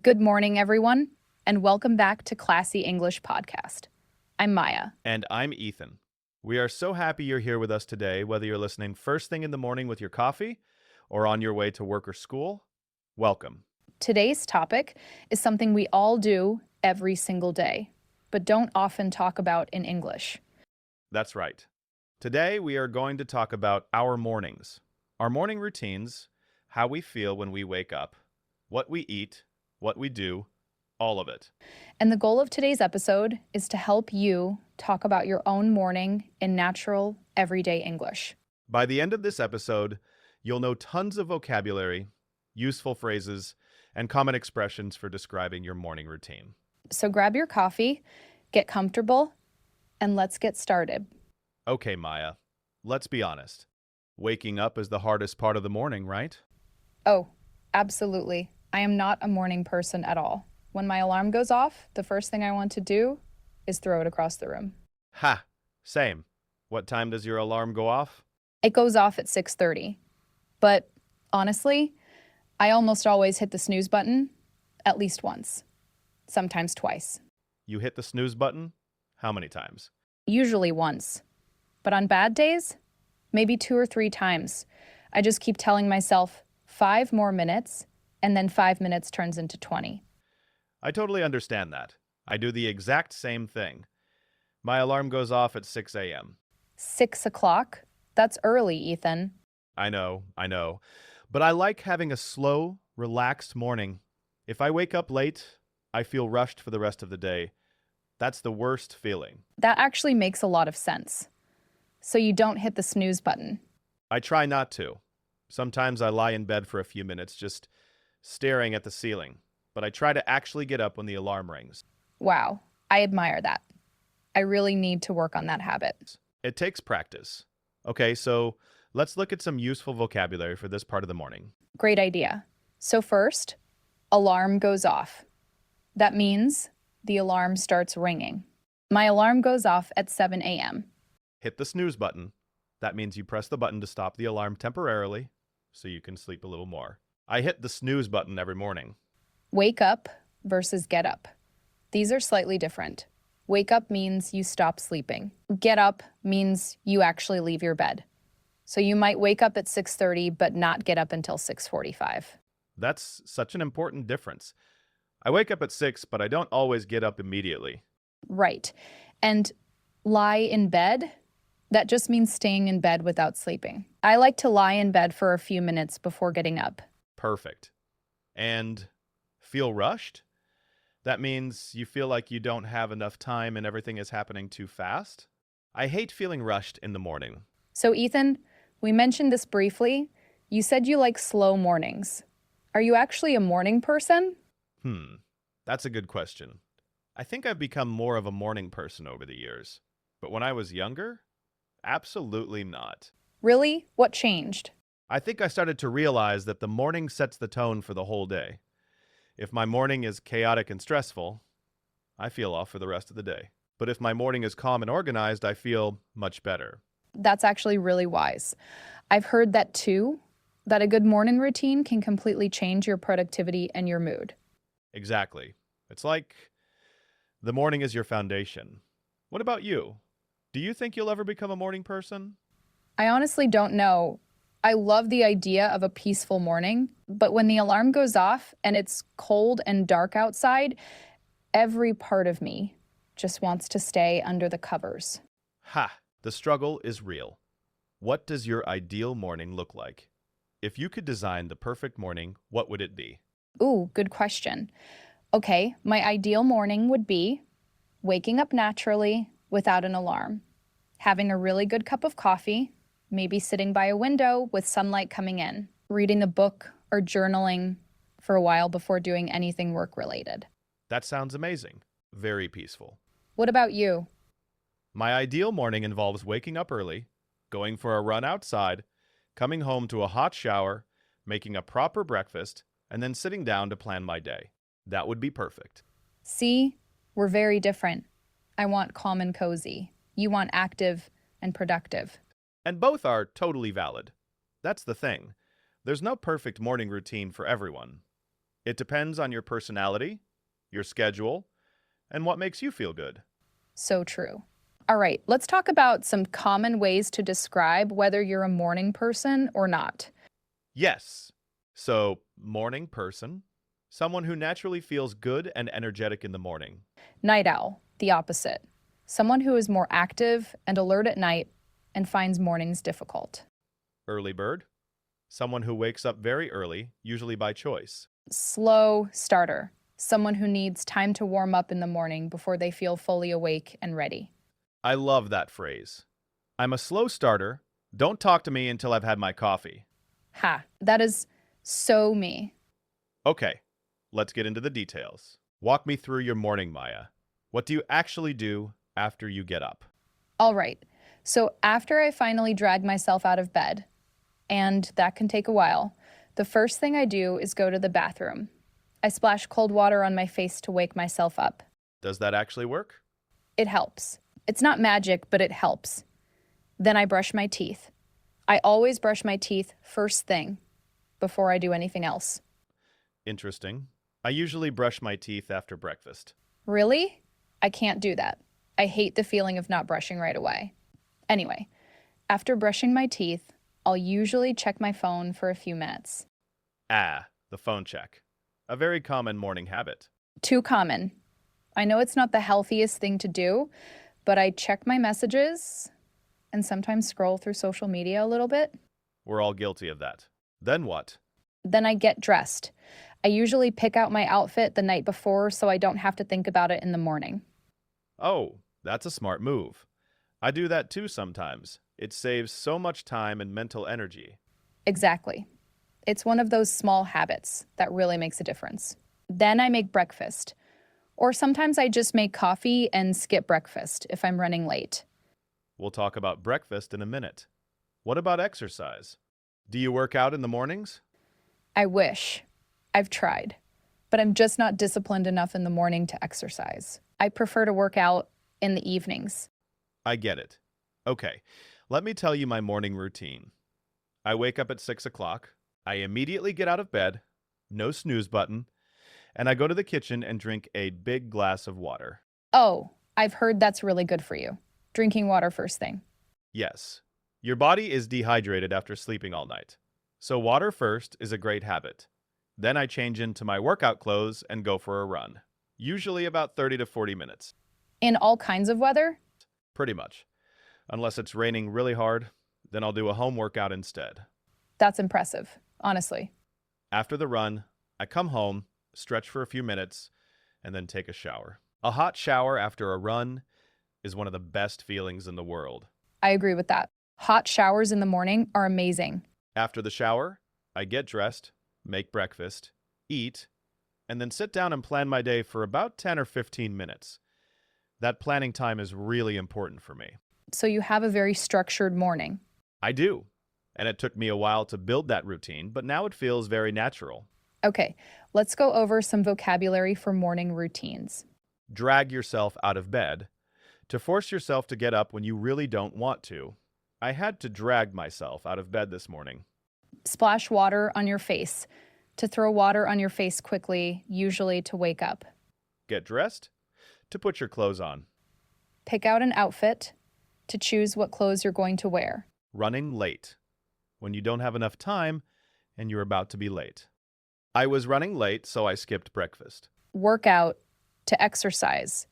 Good morning, everyone, and welcome back to Classy English Podcast. I'm Maya. And I'm Ethan. We are so happy you're here with us today, whether you're listening first thing in the morning with your coffee or on your way to work or school. Welcome. Today's topic is something we all do every single day, but don't often talk about in English. That's right. Today we are going to talk about our mornings, our morning routines, how we feel when we wake up, what we eat, what we do, all of it. And the goal of today's episode is to help you talk about your own morning in natural, everyday English. By the end of this episode, you'll know tons of vocabulary, useful phrases, and common expressions for describing your morning routine. So grab your coffee, get comfortable, and let's get started. Okay, Maya, let's be honest. Waking up is the hardest part of the morning, right? Oh, absolutely. I am not a morning person at all. When my alarm goes off, the first thing I want to do is throw it across the room. Ha! Same. What time does your alarm go off? It goes off at 6:30. But honestly, I almost always hit the snooze button at least once, sometimes twice. You hit the snooze button? How many times? Usually once. But on bad days, maybe 2 or 3 times. I just keep telling myself 5 more minutes, and then 5 minutes turns into 20. I totally understand that. I do the exact same thing. My alarm goes off at 6 a.m. 6 o'clock? That's early, Ethan. I know. But I like having a slow, relaxed morning. If I wake up late, I feel rushed for the rest of the day. That's the worst feeling. That actually makes a lot of sense. So you don't hit the snooze button. I try not to. Sometimes I lie in bed for a few minutes just staring at the ceiling, but I try to actually get up when the alarm rings. Wow, I admire that. I really need to work on that habit. It takes practice. Okay, so let's look at some useful vocabulary for this part of the morning. Great idea. So first, alarm goes off. That means the alarm starts ringing. My alarm goes off at 7 a.m. Hit the snooze button. That means you press the button to stop the alarm temporarily so you can sleep a little more. I hit the snooze button every morning. Wake up versus get up. These are slightly different. Wake up means you stop sleeping. Get up means you actually leave your bed. So you might wake up at 6:30 but not get up until 6:45. That's such an important difference. I wake up at 6, but I don't always get up immediately. Right. And lie in bed? That just means staying in bed without sleeping. I like to lie in bed for a few minutes before getting up. Perfect. And feel rushed? That means you feel like you don't have enough time and everything is happening too fast? I hate feeling rushed in the morning. So, Ethan, we mentioned this briefly. You said you like slow mornings. Are you actually a morning person? That's a good question. I think I've become more of a morning person over the years. But when I was younger, absolutely not. Really? What changed? I think I started to realize that the morning sets the tone for the whole day. If my morning is chaotic and stressful, I feel off for the rest of the day. But if my morning is calm and organized, I feel much better. That's actually really wise. I've heard that too, that a good morning routine can completely change your productivity and your mood. Exactly. It's like the morning is your foundation. What about you? Do you think you'll ever become a morning person? I honestly don't know. I love the idea of a peaceful morning, but when the alarm goes off and it's cold and dark outside, every part of me just wants to stay under the covers. Ha! The struggle is real. What does your ideal morning look like? If you could design the perfect morning, what would it be? Ooh, good question. Okay, my ideal morning would be waking up naturally without an alarm, having a really good cup of coffee, maybe sitting by a window with sunlight coming in, reading a book or journaling for a while before doing anything work-related. That sounds amazing. Very peaceful. What about you? My ideal morning involves waking up early, going for a run outside, coming home to a hot shower, making a proper breakfast, and then sitting down to plan my day. That would be perfect. See, we're very different. I want calm and cozy. You want active and productive. And both are totally valid. That's the thing. There's no perfect morning routine for everyone. It depends on your personality, your schedule, and what makes you feel good. So true. All right, let's talk about some common ways to describe whether you're a morning person or not. Yes. So, morning person, someone who naturally feels good and energetic in the morning. Night owl, the opposite. Someone who is more active and alert at night and finds mornings difficult. Early bird, someone who wakes up very early, usually by choice. Slow starter, someone who needs time to warm up in the morning before they feel fully awake and ready. I love that phrase. I'm a slow starter. Don't talk to me until I've had my coffee. Ha, that is so me. Okay, let's get into the details. Walk me through your morning, Maya. What do you actually do after you get up? All right, so after I finally drag myself out of bed, and that can take a while, the first thing I do is go to the bathroom. I splash cold water on my face to wake myself up. Does that actually work? It helps. It's not magic, but it helps. Then I brush my teeth. I always brush my teeth first thing before I do anything else. Interesting. I usually brush my teeth after breakfast. Really? I can't do that. I hate the feeling of not brushing right away. Anyway, after brushing my teeth, I'll usually check my phone for a few minutes. Ah, the phone check. A very common morning habit. Too common. I know it's not the healthiest thing to do, but I check my messages and sometimes scroll through social media a little bit. We're all guilty of that. Then what? Then I get dressed. I usually pick out my outfit the night before so I don't have to think about it in the morning. Oh, that's a smart move. I do that too sometimes. It saves so much time and mental energy. Exactly. It's one of those small habits that really makes a difference. Then I make breakfast. Or sometimes I just make coffee and skip breakfast if I'm running late. We'll talk about breakfast in a minute. What about exercise? Do you work out in the mornings? I wish. I've tried. But I'm just not disciplined enough in the morning to exercise. I prefer to work out in the evenings. I get it. Okay, let me tell you my morning routine. I wake up at 6 o'clock. I immediately get out of bed, no snooze button, and I go to the kitchen and drink a big glass of water. Oh, I've heard that's really good for you. Drinking water first thing. Yes, your body is dehydrated after sleeping all night. So water first is a great habit. Then I change into my workout clothes and go for a run. Usually about 30 to 40 minutes. In all kinds of weather? Pretty much. Unless it's raining really hard, then I'll do a home workout instead. That's impressive, honestly. After the run, I come home, stretch for a few minutes, and then take a shower. A hot shower after a run is one of the best feelings in the world. I agree with that. Hot showers in the morning are amazing. After the shower, I get dressed, make breakfast, eat, and then sit down and plan my day for about 10 or 15 minutes. That planning time is really important for me. So you have a very structured morning. I do. And it took me a while to build that routine, but now it feels very natural. Okay, let's go over some vocabulary for morning routines. Drag yourself out of bed. To force yourself to get up when you really don't want to. I had to drag myself out of bed this morning. Splash water on your face. To throw water on your face quickly, usually to wake up. Get dressed. To put your clothes on. Pick out an outfit. To choose what clothes you're going to wear. Running late. When you don't have enough time and you're about to be late. I was running late, so I skipped breakfast. Workout. To exercise.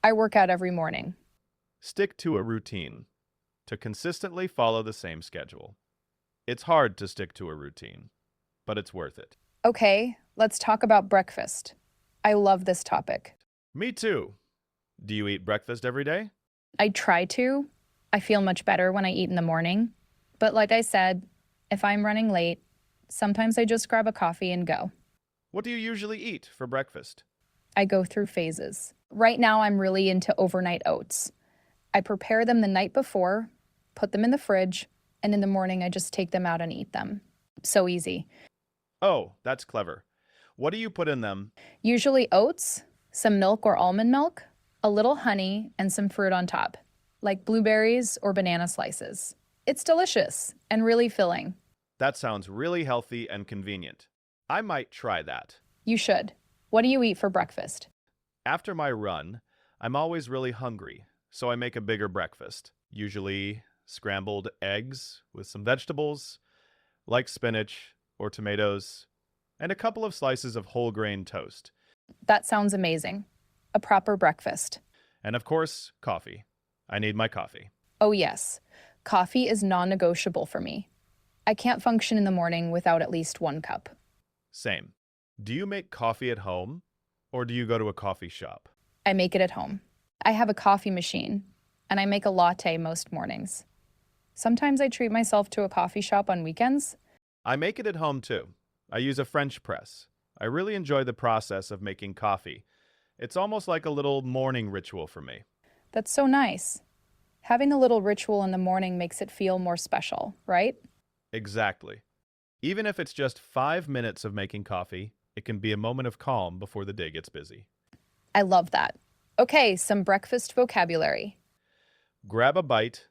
I work out every morning. Stick to a routine. To consistently follow the same schedule. It's hard to stick to a routine, but it's worth it. Okay, let's talk about breakfast. I love this topic. Me too. Do you eat breakfast every day? I try to. I feel much better when I eat in the morning. But like I said, if I'm running late, sometimes I just grab a coffee and go. What do you usually eat for breakfast? I go through phases. Right now, I'm really into overnight oats. I prepare them the night before, put them in the fridge, and in the morning, I just take them out and eat them. So easy. Oh, that's clever. What do you put in them? Usually oats, some milk or almond milk, a little honey, and some fruit on top, like blueberries or banana slices. It's delicious and really filling. That sounds really healthy and convenient. I might try that. You should. What do you eat for breakfast? After my run, I'm always really hungry, so I make a bigger breakfast. Usually scrambled eggs with some vegetables, like spinach or tomatoes, and a couple of slices of whole grain toast. That sounds amazing. A proper breakfast. And of course, coffee. I need my coffee. Oh, yes. Coffee is non negotiable for me. I can't function in the morning without at least 1 cup. Same. Do you make coffee at home or do you go to a coffee shop? I make it at home. I have a coffee machine, and I make a latte most mornings. Sometimes I treat myself to a coffee shop on weekends. I make it at home too. I use a French press. I really enjoy the process of making coffee. It's almost like a little morning ritual for me. That's so nice. Having a little ritual in the morning makes it feel more special, right? Exactly. Even if it's just 5 minutes of making coffee, it can be a moment of calm before the day gets busy. I love that. Okay, some breakfast vocabulary. Grab a bite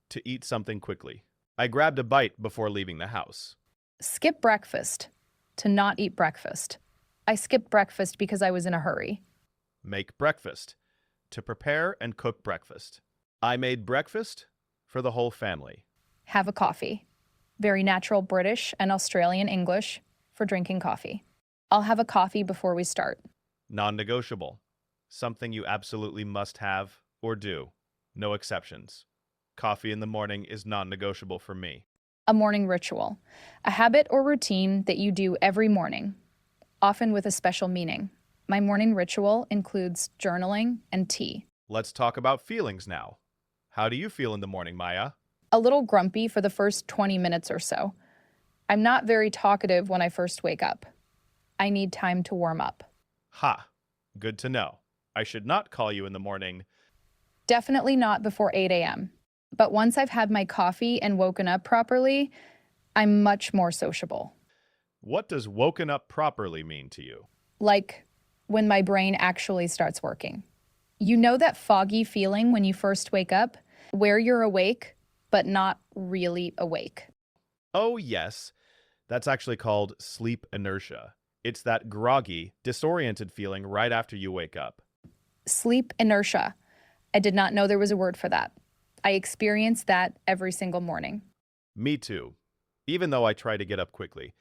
to eat something quickly. I grabbed a bite before leaving the house. Skip breakfast. To not eat breakfast. I skipped breakfast because I was in a hurry. Make breakfast. To prepare and cook breakfast. I made breakfast for the whole family. Have a coffee. Very natural British and Australian English for drinking coffee. I'll have a coffee before we start. Non-negotiable. Something you absolutely must have or do. No exceptions. Coffee in the morning is non-negotiable for me. A morning ritual. A habit or routine that you do every morning, often with a special meaning. My morning ritual includes journaling and tea. Let's talk about feelings now. How do you feel in the morning, Maya? A little grumpy for the first 20 minutes or so. I'm not very talkative when I first wake up. I need time to warm up. Ha! Good to know. I should not call you in the morning. Definitely not before 8 a.m. But once I've had my coffee and woken up properly, I'm much more sociable. What does woken up properly mean to you? Like when my brain actually starts working. You know that foggy feeling when you first wake up, where you're awake, but not really awake? Oh, yes. That's actually called sleep inertia. It's that groggy, disoriented feeling right after you wake up. Sleep inertia. I did not know there was a word for that. I experience that every single morning. Me too. Even though I try to get up quickly,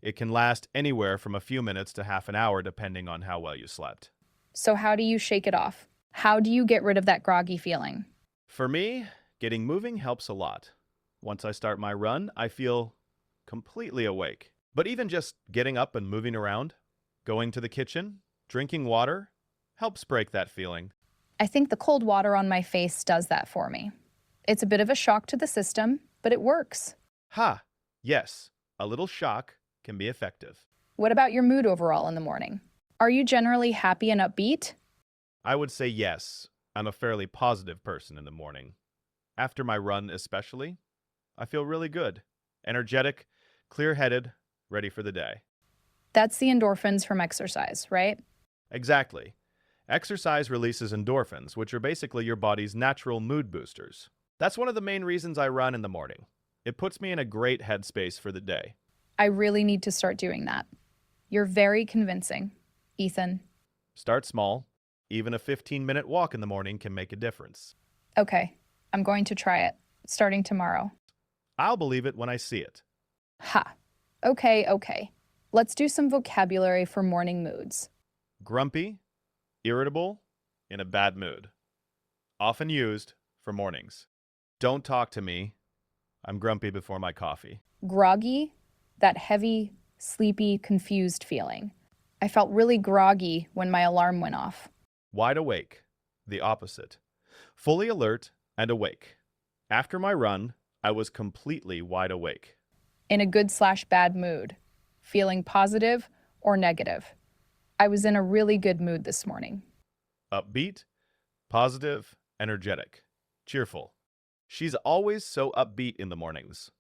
it can last anywhere from a few minutes to half an hour depending on how well you slept. So, how do you shake it off? How do you get rid of that groggy feeling? For me, getting moving helps a lot. Once I start my run, I feel completely awake. But even just getting up and moving around, going to the kitchen, drinking water, helps break that feeling. I think the cold water on my face does that for me. It's a bit of a shock to the system, but it works. Ha! Yes, a little shock can be effective. What about your mood overall in the morning? Are you generally happy and upbeat? I would say yes. I'm a fairly positive person in the morning. After my run especially, I feel really good. Energetic, clear-headed, ready for the day. That's the endorphins from exercise, right? Exactly. Exercise releases endorphins, which are basically your body's natural mood boosters. That's one of the main reasons I run in the morning. It puts me in a great headspace for the day. I really need to start doing that. You're very convincing, Ethan. Start small. Even a 15-minute walk in the morning can make a difference. Okay, I'm going to try it, starting tomorrow. I'll believe it when I see it. Ha. Okay. Let's do some vocabulary for morning moods. Grumpy, irritable, in a bad mood. Often used for mornings. Don't talk to me. I'm grumpy before my coffee. Groggy, that heavy, sleepy, confused feeling. I felt really groggy when my alarm went off. Wide awake, the opposite. Fully alert and awake. After my run, I was completely wide awake. In a good/bad mood, feeling positive or negative. I was in a really good mood this morning. Upbeat, positive, energetic, cheerful. She's always so upbeat in the mornings.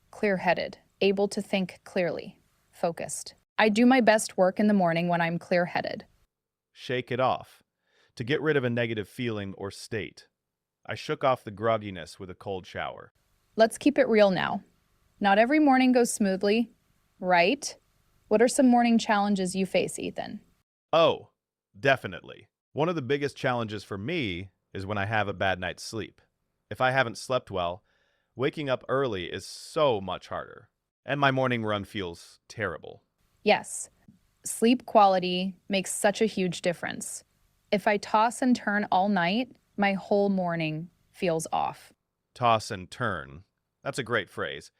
Clear-headed, able to think clearly, focused. I do my best work in the morning when I'm clear-headed. Shake it off. To get rid of a negative feeling or state. I shook off the grogginess with a cold shower. Let's keep it real now. Not every morning goes smoothly, right? What are some morning challenges you face, Ethan? Oh, definitely. One of the biggest challenges for me is when I have a bad night's sleep. If I haven't slept well, waking up early is so much harder, and my morning run feels terrible. Yes, sleep quality makes such a huge difference. If I toss and turn all night, my whole morning feels off. Toss and turn. That's a great phrase.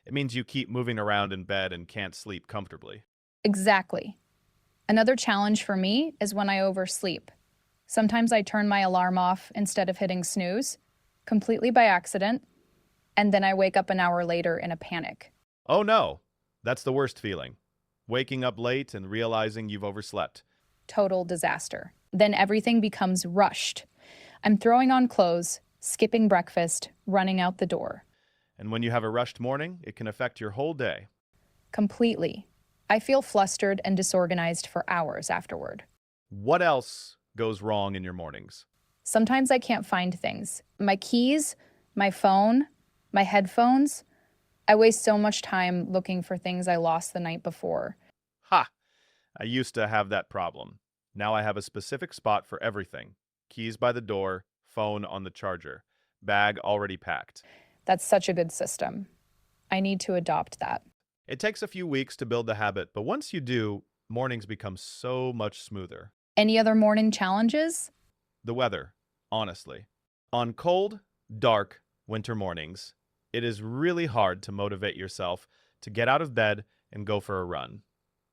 It means you keep moving around in bed and can't sleep comfortably. Exactly. Another challenge for me is when I oversleep. Sometimes I turn my alarm off instead of hitting snooze, completely by accident, and then I wake up an hour later in a panic. Oh no, that's the worst feeling. Waking up late and realizing you've overslept. Total disaster. Then everything becomes rushed. I'm throwing on clothes, skipping breakfast, running out the door. And when you have a rushed morning, it can affect your whole day. Completely. I feel flustered and disorganized for hours afterward. What else goes wrong in your mornings? Sometimes I can't find things. My keys, my phone, my headphones. I waste so much time looking for things I lost the night before. Ha! I used to have that problem. Now I have a specific spot for everything. Keys by the door, phone on the charger, bag already packed. That's such a good system. I need to adopt that. It takes a few weeks to build the habit, but once you do, mornings become so much smoother. Any other morning challenges? The weather, honestly. On cold, dark winter mornings, it is really hard to motivate yourself to get out of bed and go for a run.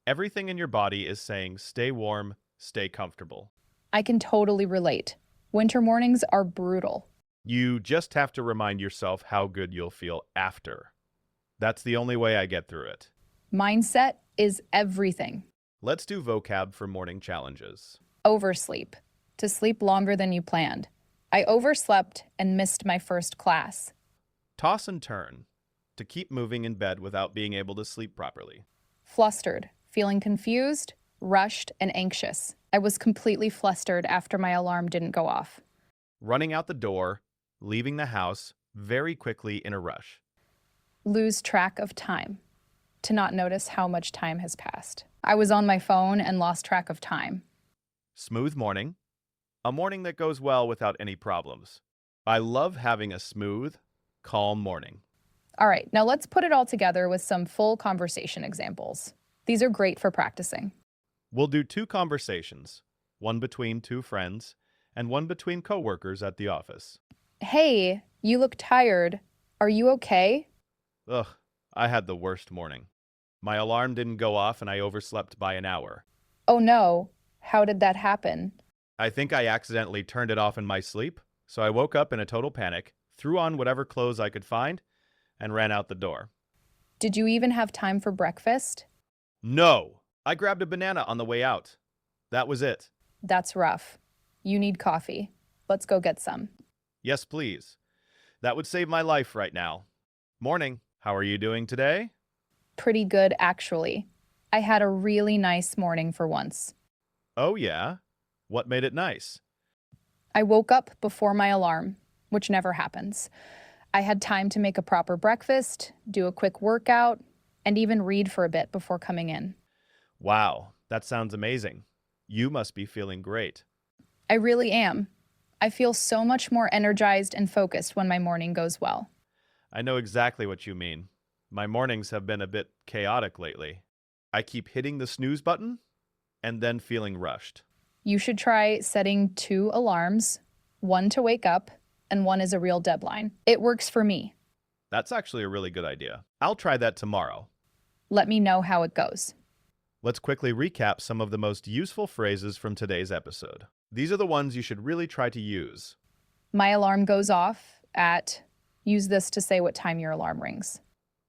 Everything in your body is saying stay warm, stay comfortable. I can totally relate. Winter mornings are brutal. You just have to remind yourself how good you'll feel after. That's the only way I get through it. Mindset is everything. Let's do vocab for morning challenges. Oversleep. To sleep longer than you planned. I overslept and missed my first class. Toss and turn. To keep moving in bed without being able to sleep properly. Flustered. Feeling confused, rushed, and anxious. I was completely flustered after my alarm didn't go off. Running out the door, leaving the house very quickly in a rush. Lose track of time. To not notice how much time has passed. I was on my phone and lost track of time. Smooth morning. A morning that goes well without any problems. I love having a smooth, calm morning. All right, now let's put it all together with some full conversation examples. These are great for practicing. We'll do 2 conversations, one between 2 friends and one between coworkers at the office. Hey, you look tired. Are you okay? Ugh, I had the worst morning. My alarm didn't go off and I overslept by an hour. Oh no, how did that happen? I think I accidentally turned it off in my sleep, so I woke up in a total panic, threw on whatever clothes I could find, and ran out the door. Did you even have time for breakfast? No! I grabbed a banana on the way out. That was it. That's rough. You need coffee. Let's go get some. Yes, please. That would save my life right now. Morning. How are you doing today? Pretty good, actually. I had a really nice morning for once. Oh, yeah? What made it nice? I woke up before my alarm, which never happens. I had time to make a proper breakfast, do a quick workout, and even read for a bit before coming in. Wow, that sounds amazing. You must be feeling great. I really am. I feel so much more energized and focused when my morning goes well. I know exactly what you mean. My mornings have been a bit chaotic lately. I keep hitting the snooze button and then feeling rushed. You should try setting 2 alarms, one to wake up, and one is a real deadline. It works for me. That's actually a really good idea. I'll try that tomorrow. Let me know how it goes. Let's quickly recap some of the most useful phrases from today's episode. These are the ones you should really try to use. My alarm goes off at, use this to say what time your alarm rings.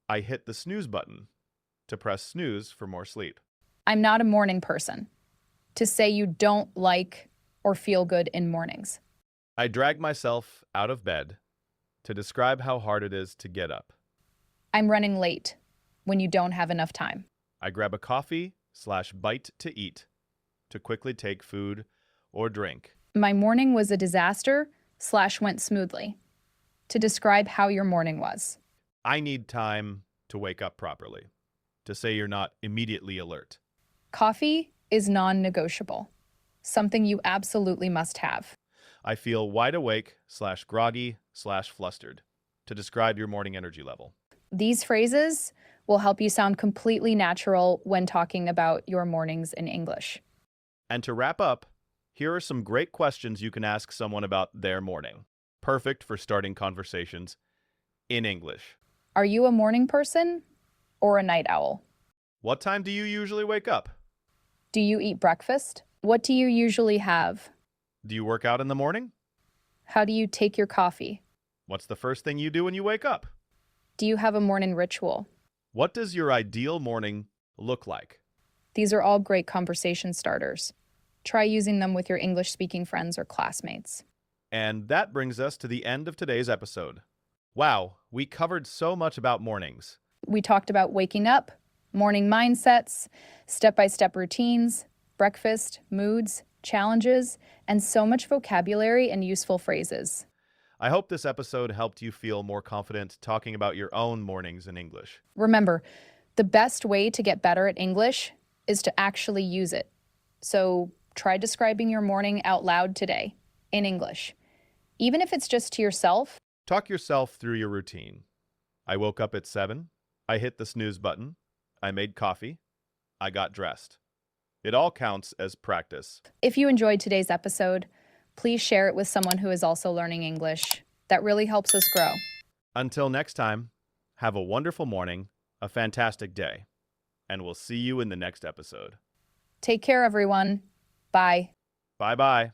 I hit the snooze button to press snooze for more sleep. I'm not a morning person. To say you don't like or feel good in mornings. I drag myself out of bed to describe how hard it is to get up. I'm running late when you don't have enough time. I grab a coffee/bite to eat to quickly take food or drink. My morning was a disaster / went smoothly. To describe how your morning was. I need time to wake up properly. to say you're not immediately alert. Coffee is non-negotiable, something you absolutely must have. I feel wide awake / groggy / flustered to describe your morning energy level. These phrases will help you sound completely natural when talking about your mornings in English. And to wrap up, here are some great questions you can ask someone about their morning. Perfect for starting conversations in English. Are you a morning person or a night owl? What time do you usually wake up? Do you eat breakfast? What do you usually have? Do you work out in the morning? How do you take your coffee? What's the first thing you do when you wake up? Do you have a morning ritual? What does your ideal morning look like? These are all great conversation starters. Try using them with your English-speaking friends or classmates. And that brings us to the end of today's episode. Wow, we covered so much about mornings. We talked about waking up, morning mindsets, step-by-step routines, breakfast, moods, challenges, and so much vocabulary and useful phrases. I hope this episode helped you feel more confident talking about your own mornings in English. Remember, the best way to get better at English is to actually use it. So try describing your morning out loud today in English. Even if it's just to yourself. Talk yourself through your routine. I woke up at 7. I hit the snooze button. I made coffee. I got dressed. It all counts as practice. If you enjoyed today's episode, please share it with someone who is also learning English. That really helps us grow. Until next time, have a wonderful morning, a fantastic day, and we'll see you in the next episode. Take care, everyone. Bye. Bye-bye.